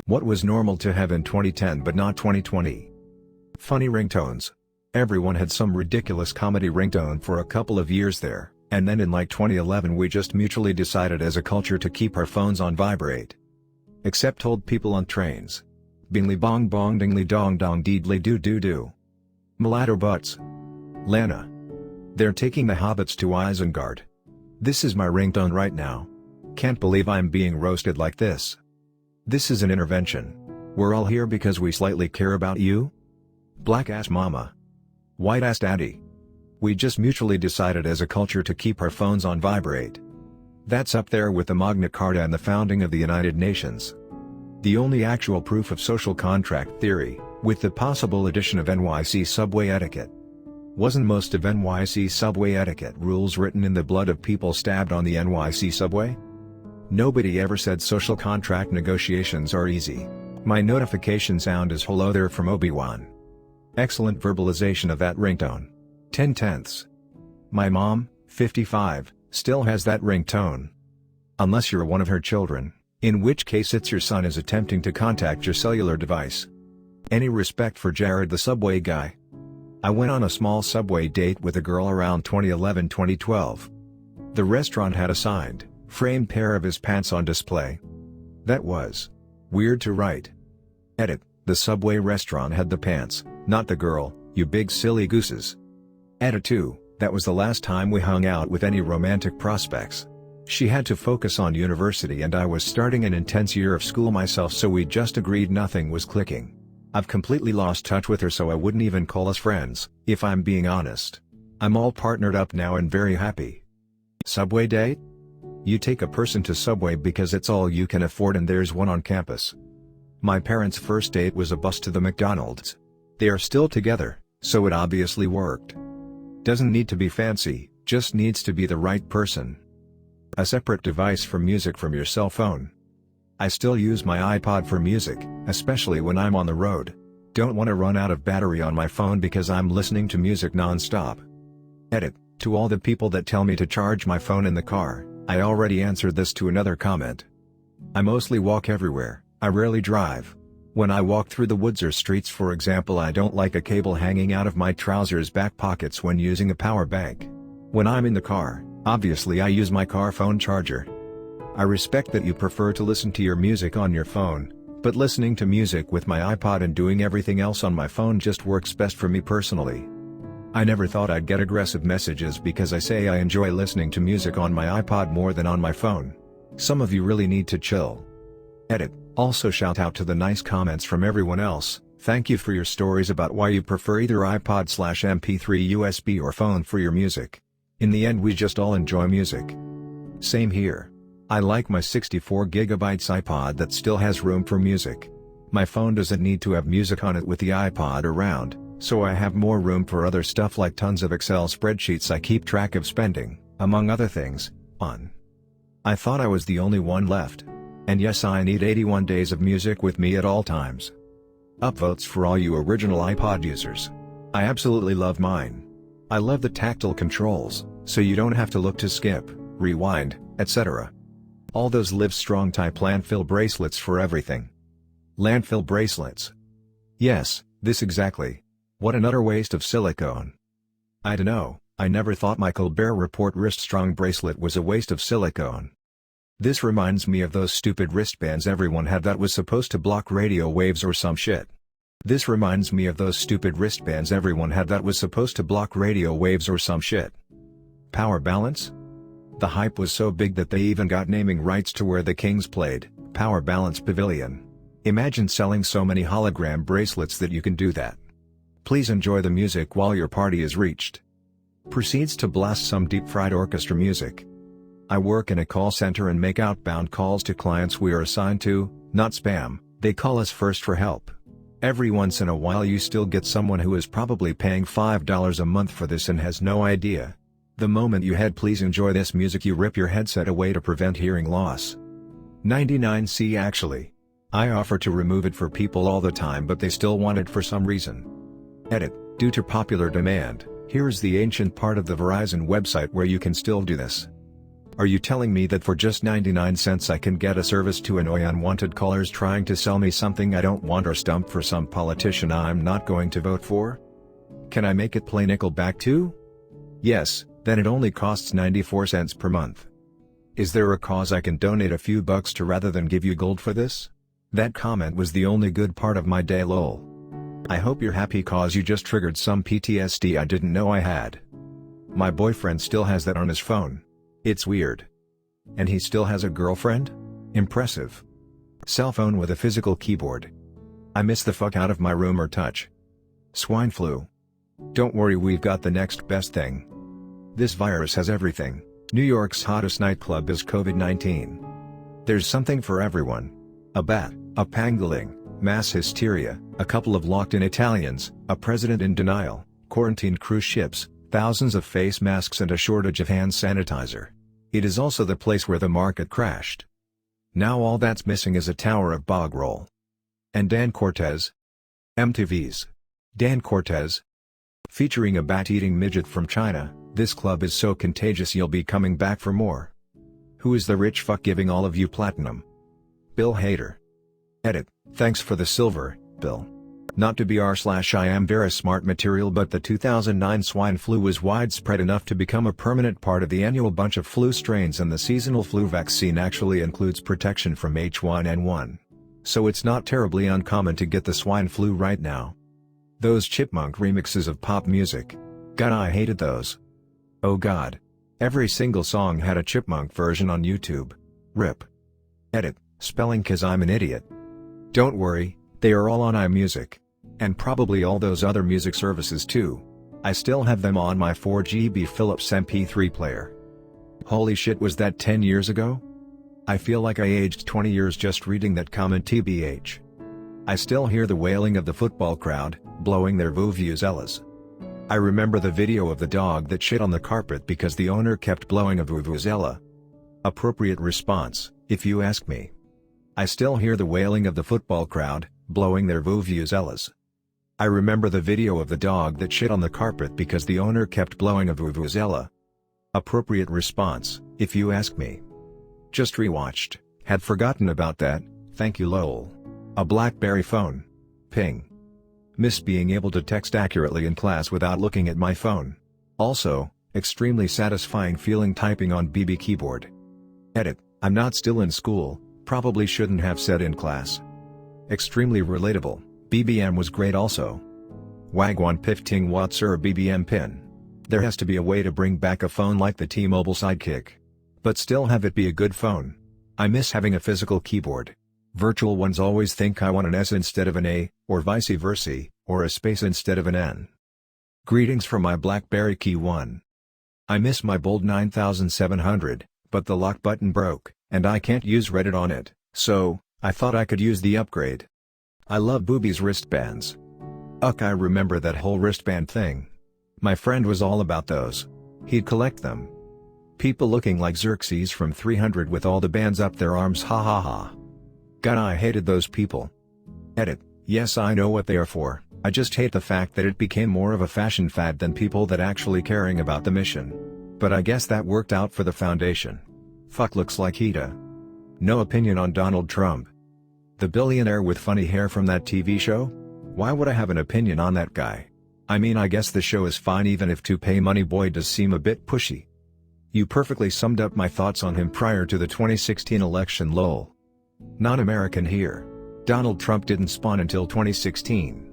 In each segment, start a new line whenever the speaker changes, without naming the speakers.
What was normal to have in 2010 but not 2020? Funny ringtones. Everyone had some ridiculous comedy ringtone for a couple of years there, and then in like 2011 we just mutually decided as a culture to keep our phones on vibrate. Except old people on trains. Bingly bong bong dingly dong dong deedly doo doo doo. Mulatto butts. Lana. They're taking the hobbits to Isengard. This is my ringtone right now. Can't believe I'm being roasted like this. This is an intervention. We're all here because we slightly care about you? Black ass mama. White ass daddy. We just mutually decided as a culture to keep our phones on vibrate. That's up there with the Magna Carta and the founding of the United Nations. The only actual proof of social contract theory, with the possible addition of NYC subway etiquette. Wasn't most of NYC subway etiquette rules written in the blood of people stabbed on the NYC subway? Nobody ever said social contract negotiations are easy. My notification sound is hello there from Obi-Wan. Excellent verbalization of that ringtone. 10/10. My mom, 55, still has that ringtone. Unless you're one of her children, in which case it's your son is attempting to contact your cellular device. Any respect for Jared the subway guy? I went on a small subway date with a girl around 2011-2012. The restaurant had a signed, framed pair of his pants on display. That was weird to write. Edit, the subway restaurant had the pants, not the girl, you big silly gooses. Edit 2, that was the last time we hung out with any romantic prospects. She had to focus on university and I was starting an intense year of school myself, so we just agreed nothing was clicking. I've completely lost touch with her, so I wouldn't even call us friends, if I'm being honest. I'm all partnered up now and very happy. Subway date? You take a person to Subway because it's all you can afford and there's one on campus. My parents' first date was a bus to the McDonald's. They are still together, so it obviously worked. Doesn't need to be fancy, just needs to be the right person. A separate device for music from your cell phone. I still use my iPod for music, especially when I'm on the road. Don't want to run out of battery on my phone because I'm listening to music non-stop. Edit, to all the people that tell me to charge my phone in the car, I already answered this to another comment. I mostly walk everywhere, I rarely drive. When I walk through the woods or streets, for example, I don't like a cable hanging out of my trousers back pockets when using a power bank. When I'm in the car, obviously I use my car phone charger. I respect that you prefer to listen to your music on your phone, but listening to music with my iPod and doing everything else on my phone just works best for me personally. I never thought I'd get aggressive messages because I say I enjoy listening to music on my iPod more than on my phone. Some of you really need to chill. Edit, also shout out to the nice comments from everyone else. Thank you for your stories about why you prefer either iPod/MP3 USB or phone for your music. In the end we just all enjoy music. Same here. I like my 64GB iPod that still has room for music. My phone doesn't need to have music on it with the iPod around, so I have more room for other stuff like tons of Excel spreadsheets I keep track of spending, among other things, on. I thought I was the only one left. And yes, I need 81 days of music with me at all times. Upvotes for all you original iPod users. I absolutely love mine. I love the tactile controls, so you don't have to look to skip, rewind, etc. All those Live Strong type landfill bracelets for everything. Landfill bracelets. Yes, this exactly. What an utter waste of silicone. I dunno, I never thought my Colbert Report wrist strong bracelet was a waste of silicone. This reminds me of those stupid wristbands everyone had that was supposed to block radio waves or some shit. This reminds me of those stupid wristbands everyone had that was supposed to block radio waves or some shit. Power Balance? The hype was so big that they even got naming rights to where the Kings played, Power Balance Pavilion. Imagine selling so many hologram bracelets that you can do that. Please enjoy the music while your party is reached. Proceeds to blast some deep-fried orchestra music. I work in a call center and make outbound calls to clients we are assigned to, not spam. They call us first for help. Every once in a while you still get someone who is probably paying $5 a month for this and has no idea. The moment you head "please enjoy this music," you rip your headset away to prevent hearing loss. 99C Actually. I offer to remove it for people all the time but they still want it for some reason. Edit, due to popular demand, here's the ancient part of the Verizon website where you can still do this. Are you telling me that for just 99 cents I can get a service to annoy unwanted callers trying to sell me something I don't want or stump for some politician I'm not going to vote for? Can I make it play Nickelback too? Yes, then it only costs 94 cents per month. Is there a cause I can donate a few bucks to rather than give you gold for this? That comment was the only good part of my day lol. I hope you're happy cause you just triggered some PTSD I didn't know I had. My boyfriend still has that on his phone. It's weird. And he still has a girlfriend? Impressive. Cell phone with a physical keyboard. I miss the fuck out of my room or touch. Swine flu. Don't worry, we've got the next best thing. This virus has everything. New York's hottest nightclub is COVID-19. There's something for everyone. A bat, a pangolin, mass hysteria, a couple of locked-in Italians, a president in denial, quarantined cruise ships, thousands of face masks and a shortage of hand sanitizer. It is also the place where the market crashed. Now all that's missing is a tower of bog roll. And Dan Cortez? MTV's Dan Cortez? Featuring a bat-eating midget from China, this club is so contagious you'll be coming back for more. Who is the rich fuck giving all of you platinum? Bill Hader. Edit, thanks for the silver, Bill. Not to be r/I am very smart material, but the 2009 swine flu was widespread enough to become a permanent part of the annual bunch of flu strains, and the seasonal flu vaccine actually includes protection from H1N1. So it's not terribly uncommon to get the swine flu right now. Those chipmunk remixes of pop music. God, I hated those. Oh god. Every single song had a chipmunk version on YouTube. RIP. Edit, spelling cause I'm an idiot. Don't worry, they are all on iMusic. And probably all those other music services too. I still have them on my 4GB Philips MP3 player. Holy shit, was that 10 years ago? I feel like I aged 20 years just reading that comment tbh. I still hear the wailing of the football crowd, blowing their vuvuzelas. I remember the video of the dog that shit on the carpet because the owner kept blowing a vuvuzela. Appropriate response, if you ask me. I still hear the wailing of the football crowd, blowing their vuvuzelas. I remember the video of the dog that shit on the carpet because the owner kept blowing a vuvuzela. Appropriate response, if you ask me. Just rewatched, had forgotten about that, thank you lol. A BlackBerry phone. Ping. Miss being able to text accurately in class without looking at my phone. Also, extremely satisfying feeling typing on BB keyboard. Edit, I'm not still in school, probably shouldn't have said in class. Extremely relatable, BBM was great also. Wagwan 15 watts or BBM pin. There has to be a way to bring back a phone like the T-Mobile Sidekick. But still have it be a good phone. I miss having a physical keyboard. Virtual ones always think I want an S instead of an A, or vice versa, or a space instead of an N. Greetings from my BlackBerry Key 1. I miss my Bold 9700, but the lock button broke, and I can't use Reddit on it, so I thought I could use the upgrade. I love Boobies wristbands. I remember that whole wristband thing. My friend was all about those. He'd collect them. People looking like Xerxes from 300 with all the bands up their arms, ha ha ha. God, I hated those people. Edit, yes, I know what they are for, I just hate the fact that it became more of a fashion fad than people that actually caring about the mission. But I guess that worked out for the foundation. Fuck, looks like Hita. No opinion on Donald Trump. The billionaire with funny hair from that TV show? Why would I have an opinion on that guy? I mean, I guess the show is fine even if to pay money boy does seem a bit pushy. You perfectly summed up my thoughts on him prior to the 2016 election lol. Not American here. Donald Trump didn't spawn until 2016.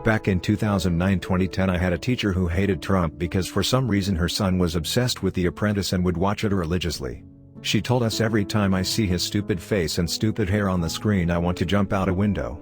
Back in 2009-2010 I had a teacher who hated Trump because for some reason her son was obsessed with The Apprentice and would watch it religiously. She told us every time I see his stupid face and stupid hair on the screen I want to jump out a window.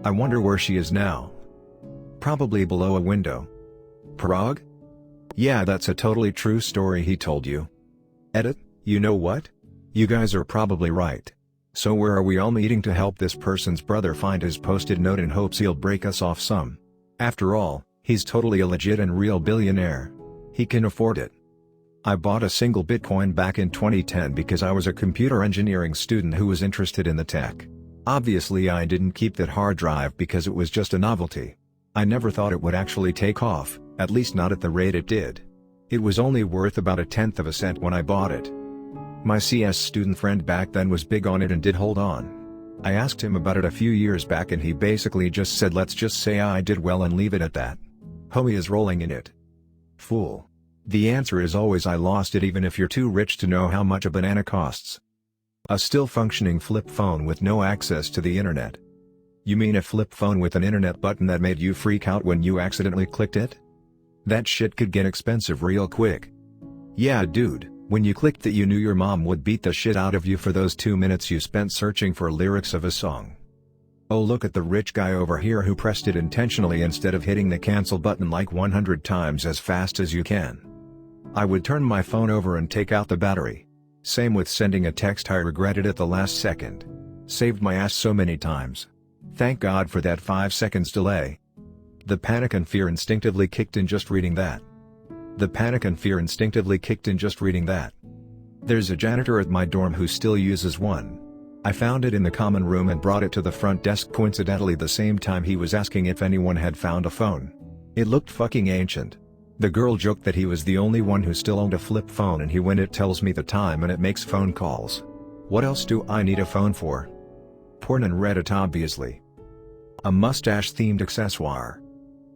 I wonder where she is now. Probably below a window. Prague? Yeah, that's a totally true story he told you. Edit, you know what? You guys are probably right. So where are we all meeting to help this person's brother find his post-it note in hopes he'll break us off some? After all, he's totally a legit and real billionaire. He can afford it. I bought a single Bitcoin back in 2010 because I was a computer engineering student who was interested in the tech. Obviously I didn't keep that hard drive because it was just a novelty. I never thought it would actually take off, at least not at the rate it did. It was only worth about 1/10 of a cent when I bought it. My CS student friend back then was big on it and did hold on. I asked him about it a few years back and he basically just said let's just say I did well and leave it at that. Homie is rolling in it. Fool. The answer is always I lost it even if you're too rich to know how much a banana costs. A still functioning flip phone with no access to the internet. You mean a flip phone with an internet button that made you freak out when you accidentally clicked it? That shit could get expensive real quick. Yeah dude, when you clicked that you knew your mom would beat the shit out of you for those 2 minutes you spent searching for lyrics of a song. Oh look at the rich guy over here who pressed it intentionally instead of hitting the cancel button like 100 times as fast as you can. I would turn my phone over and take out the battery. Same with sending a text I regretted at the last second. Saved my ass so many times. Thank God for that 5 seconds delay. The panic and fear instinctively kicked in just reading that. There's a janitor at my dorm who still uses one. I found it in the common room and brought it to the front desk coincidentally the same time he was asking if anyone had found a phone. It looked fucking ancient. The girl joked that he was the only one who still owned a flip phone and he when it tells me the time and it makes phone calls. What else do I need a phone for? Porn and Reddit obviously. A mustache-themed accessoire.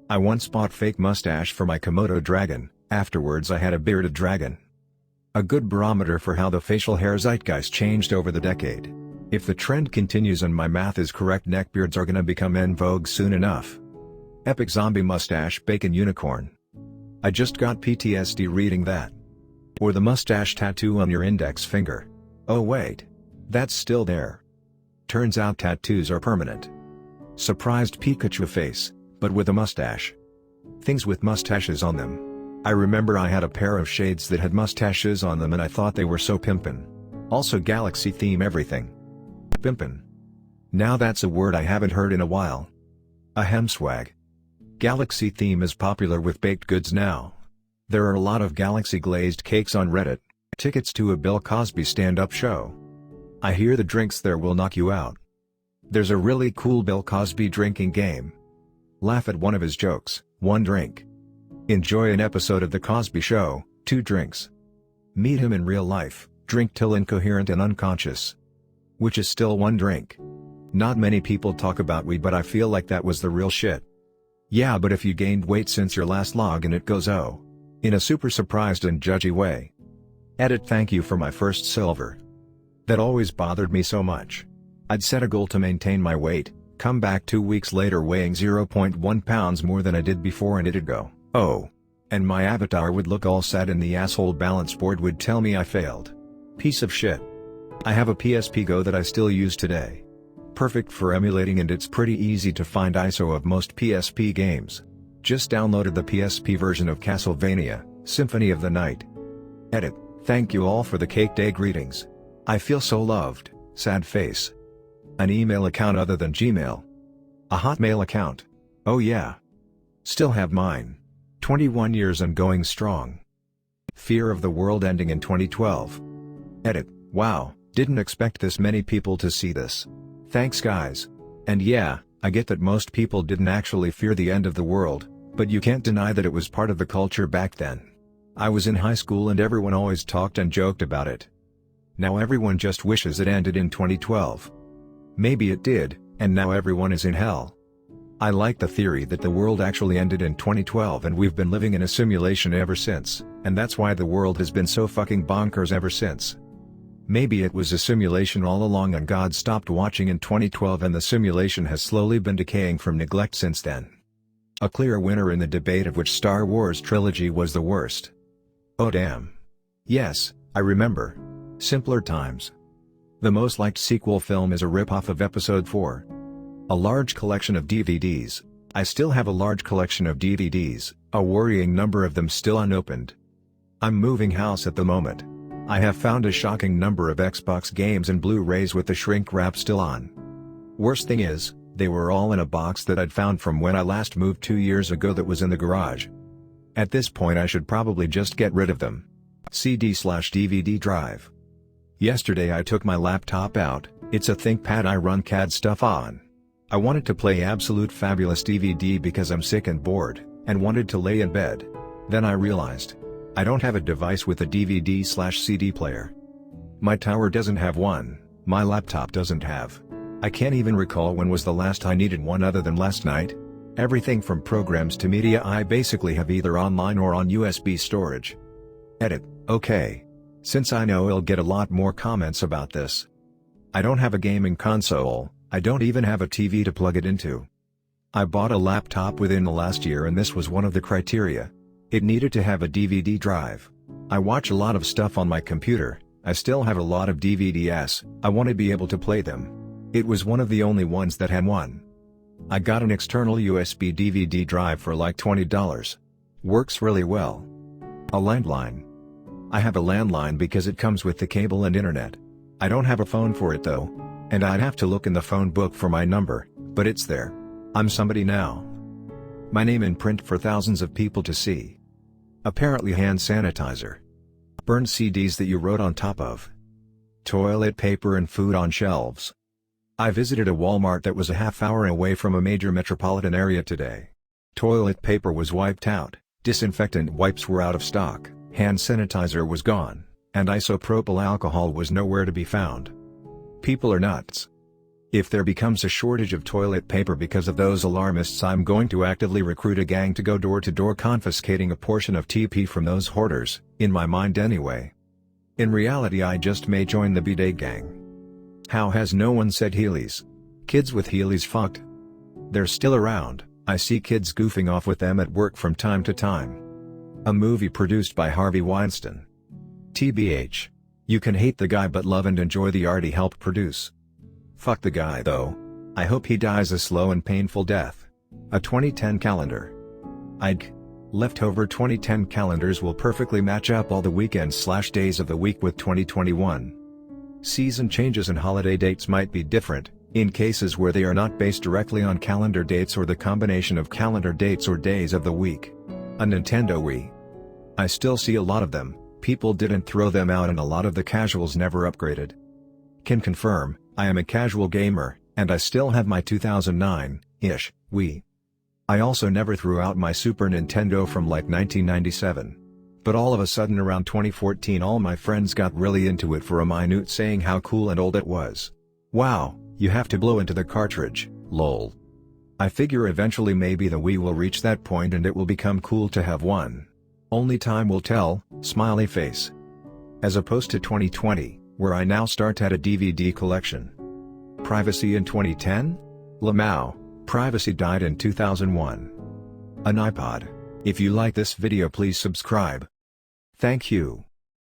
I once bought fake mustache for my Komodo dragon, afterwards I had a bearded dragon. A good barometer for how the facial hair zeitgeist changed over the decade. If the trend continues and my math is correct neckbeards are gonna become en vogue soon enough. Epic zombie mustache bacon unicorn. I just got PTSD reading that. Or the mustache tattoo on your index finger. Oh wait. That's still there. Turns out tattoos are permanent. Surprised Pikachu face, but with a mustache. Things with mustaches on them. I remember I had a pair of shades that had mustaches on them and I thought they were so pimpin'. Also galaxy theme everything. Pimpin'. Now that's a word I haven't heard in a while. A hemswag. Galaxy theme is popular with baked goods now. There are a lot of galaxy glazed cakes on Reddit. Tickets to a Bill Cosby stand-up show. I hear the drinks there will knock you out. There's a really cool Bill Cosby drinking game. Laugh at one of his jokes, 1 drink. Enjoy an episode of The Cosby Show, 2 drinks. Meet him in real life, drink till incoherent and unconscious. Which is still 1 drink. Not many people talk about weed but I feel like that was the real shit. Yeah but if you gained weight since your last log and it goes oh. In a super surprised and judgy way. Edit thank you for my first silver. That always bothered me so much. I'd set a goal to maintain my weight, come back 2 weeks later weighing 0.1 pounds more than I did before and it'd go, oh. And my avatar would look all sad and the asshole balance board would tell me I failed. Piece of shit. I have a PSP Go that I still use today. Perfect for emulating and it's pretty easy to find ISO of most PSP games. Just downloaded the PSP version of Castlevania, Symphony of the Night. Edit, thank you all for the Cake Day greetings. I feel so loved, sad face. An email account other than Gmail. A Hotmail account. Oh yeah. Still have mine. 21 years and going strong. Fear of the world ending in 2012. Edit, wow, didn't expect this many people to see this. Thanks guys. And yeah, I get that most people didn't actually fear the end of the world, but you can't deny that it was part of the culture back then. I was in high school and everyone always talked and joked about it. Now everyone just wishes it ended in 2012. Maybe it did, and now everyone is in hell. I like the theory that the world actually ended in 2012 and we've been living in a simulation ever since, and that's why the world has been so fucking bonkers ever since. Maybe it was a simulation all along and God stopped watching in 2012 and the simulation has slowly been decaying from neglect since then. A clear winner in the debate of which Star Wars trilogy was the worst. Oh damn. Yes, I remember. Simpler times. The most liked sequel film is a rip-off of Episode 4. A large collection of DVDs. I still have a large collection of DVDs, a worrying number of them still unopened. I'm moving house at the moment. I have found a shocking number of Xbox games and Blu-rays with the shrink wrap still on. Worst thing is, they were all in a box that I'd found from when I last moved 2 years ago that was in the garage. At this point I should probably just get rid of them. CD/DVD drive. Yesterday I took my laptop out, it's a ThinkPad I run CAD stuff on. I wanted to play Absolute Fabulous DVD because I'm sick and bored, and wanted to lay in bed. Then I realized. I don't have a device with a DVD/CD player. My tower doesn't have one, my laptop doesn't have. I can't even recall when was the last I needed one other than last night. Everything from programs to media I basically have either online or on USB storage. Edit, okay. Since I know I'll get a lot more comments about this. I don't have a gaming console, I don't even have a TV to plug it into. I bought a laptop within the last year and this was one of the criteria. It needed to have a DVD drive. I watch a lot of stuff on my computer, I still have a lot of DVDs, I want to be able to play them. It was one of the only ones that had one. I got an external USB DVD drive for like $20. Works really well. A landline. I have a landline because it comes with the cable and internet. I don't have a phone for it though. And I'd have to look in the phone book for my number, but it's there. I'm somebody now. My name in print for thousands of people to see. Apparently hand sanitizer. Burned CDs that you wrote on top of. Toilet paper and food on shelves. I visited a Walmart that was a half hour away from a major metropolitan area today. Toilet paper was wiped out, disinfectant wipes were out of stock, hand sanitizer was gone, and isopropyl alcohol was nowhere to be found. People are nuts. If there becomes a shortage of toilet paper because of those alarmists, I'm going to actively recruit a gang to go door to door confiscating a portion of TP from those hoarders, in my mind anyway. In reality I just may join the bidet gang. How has no one said Heelys? Kids with Heelys fucked. They're still around, I see kids goofing off with them at work from time to time. A movie produced by Harvey Weinstein. TBH. You can hate the guy but love and enjoy the art he helped produce. Fuck the guy though. I hope he dies a slow and painful death. A 2010 calendar. Leftover 2010 calendars will perfectly match up all the weekends/days of the week with 2021. Season changes and holiday dates might be different, in cases where they are not based directly on calendar dates or the combination of calendar dates or days of the week. A Nintendo Wii. I still see a lot of them, people didn't throw them out and a lot of the casuals never upgraded. Can confirm, I am a casual gamer, and I still have my 2009-ish Wii. I also never threw out my Super Nintendo from like 1997. But all of a sudden around 2014 all my friends got really into it for a minute saying how cool and old it was. Wow, you have to blow into the cartridge, lol. I figure eventually maybe the Wii will reach that point and it will become cool to have one. Only time will tell, smiley face. As opposed to 2020, where I now start at a DVD collection. Privacy in 2010? Lamau, privacy died in 2001. An iPod. If you like this video please subscribe. Thank you.